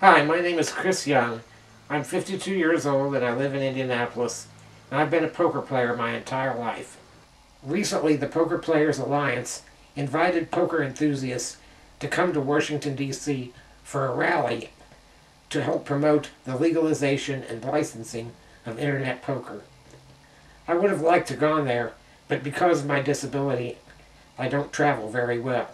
Hi, my name is Chris Young. I'm 52 years old and I live in Indianapolis, and I've been a poker player my entire life. Recently, the Poker Players Alliance invited poker enthusiasts to come to Washington, D.C. for a rally to help promote the legalization and licensing of internet poker. I would have liked to have gone there, but because of my disability, I don't travel very well.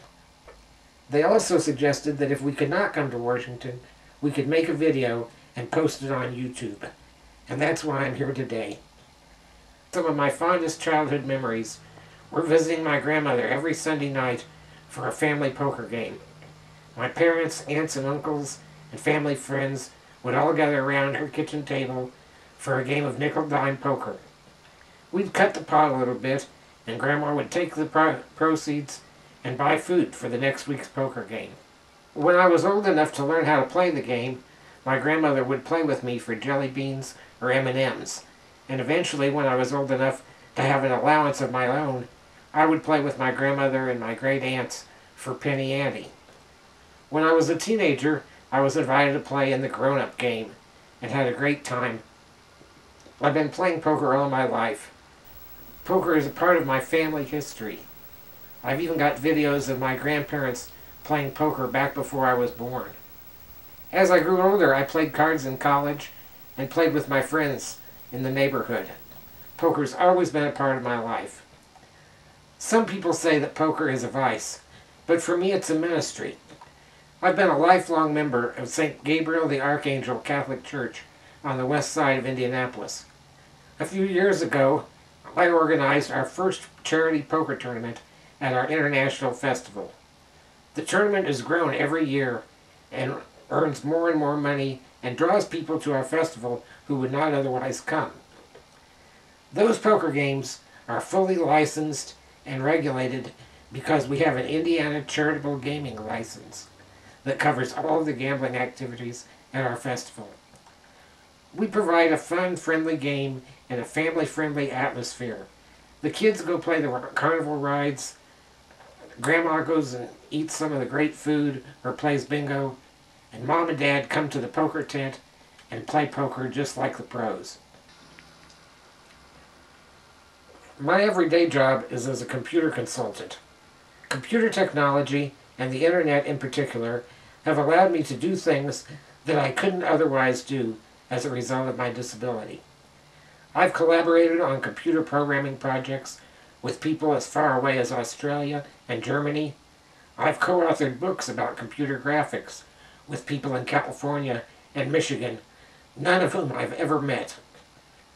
They also suggested that if we could not come to Washington, we could make a video and post it on YouTube. And that's why I'm here today. Some of my fondest childhood memories were visiting my grandmother every Sunday night for a family poker game. My parents, aunts, and uncles, and family friends would all gather around her kitchen table for a game of nickel-dime poker. We'd cut the pot a little bit, and Grandma would take the proceeds and buy food for the next week's poker game. When I was old enough to learn how to play the game, my grandmother would play with me for jelly beans or M&Ms, and eventually when I was old enough to have an allowance of my own, I would play with my grandmother and my great aunts for penny ante. When I was a teenager, I was invited to play in the grown-up game and had a great time. I've been playing poker all my life. Poker is a part of my family history. I've even got videos of my grandparents playing poker back before I was born. As I grew older, I played cards in college and played with my friends in the neighborhood. Poker's always been a part of my life. Some people say that poker is a vice, but for me it's a ministry. I've been a lifelong member of St. Gabriel the Archangel Catholic Church on the west side of Indianapolis. A few years ago, I organized our first charity poker tournament at our international festival. The tournament has grown every year and earns more and more money and draws people to our festival who would not otherwise come. Those poker games are fully licensed and regulated because we have an Indiana charitable gaming license that covers all of the gambling activities at our festival. We provide a fun, friendly game and a family-friendly atmosphere. The kids go play the carnival rides. Grandma goes and eats some of the great food or plays bingo, and Mom and Dad come to the poker tent and play poker just like the pros. My everyday job is as a computer consultant. Computer technology, and the internet in particular, have allowed me to do things that I couldn't otherwise do as a result of my disability. I've collaborated on computer programming projects with people as far away as Australia and Germany. I've co-authored books about computer graphics with people in California and Michigan, none of whom I've ever met.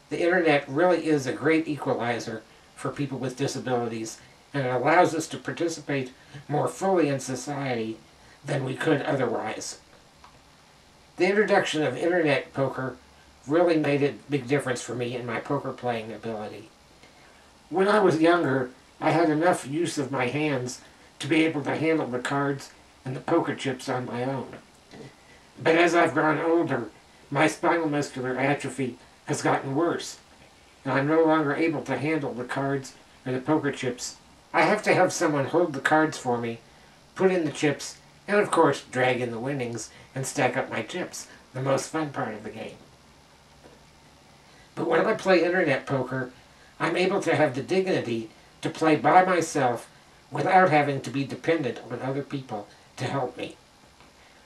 The internet really is a great equalizer for people with disabilities, and it allows us to participate more fully in society than we could otherwise. The introduction of internet poker really made a big difference for me in my poker playing ability. When I was younger, I had enough use of my hands to be able to handle the cards and the poker chips on my own. But as I've grown older, my spinal muscular atrophy has gotten worse, and I'm no longer able to handle the cards or the poker chips. I have to have someone hold the cards for me, put in the chips, and of course drag in the winnings and stack up my chips, the most fun part of the game. But when I play internet poker, I'm able to have the dignity to play by myself without having to be dependent on other people to help me.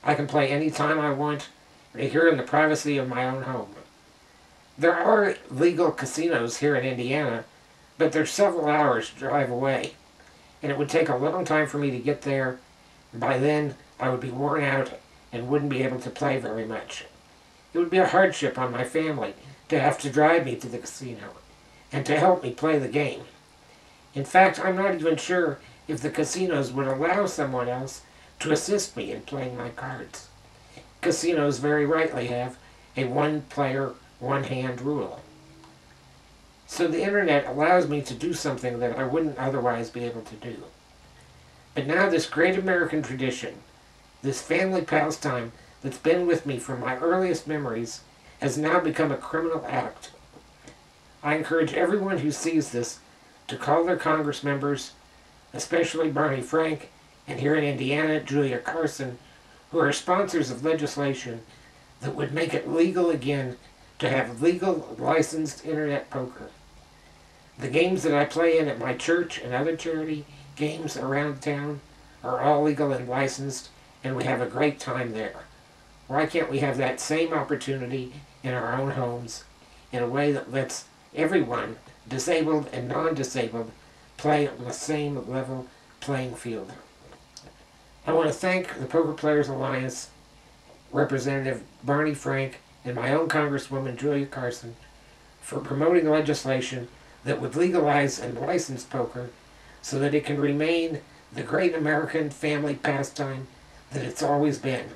I can play any time I want, right here in the privacy of my own home. There are legal casinos here in Indiana, but they're several hours drive away, and it would take a long time for me to get there. By then, I would be worn out and wouldn't be able to play very much. It would be a hardship on my family to have to drive me to the casino and to help me play the game. In fact, I'm not even sure if the casinos would allow someone else to assist me in playing my cards. Casinos very rightly have a one-player, one-hand rule. So the internet allows me to do something that I wouldn't otherwise be able to do. But now this great American tradition, this family pastime that's been with me from my earliest memories, has now become a criminal act. I encourage everyone who sees this to call their Congress members, especially Barney Frank, and here in Indiana, Julia Carson, who are sponsors of legislation that would make it legal again to have legal licensed internet poker. The games that I play in at my church and other charity games around town are all legal and licensed, and we have a great time there. Why can't we have that same opportunity in our own homes in a way that lets everyone, disabled and non-disabled, play on the same level playing field? I want to thank the Poker Players Alliance, Representative Barney Frank, and my own Congresswoman Julia Carson for promoting legislation that would legalize and license poker so that it can remain the great American family pastime that it's always been.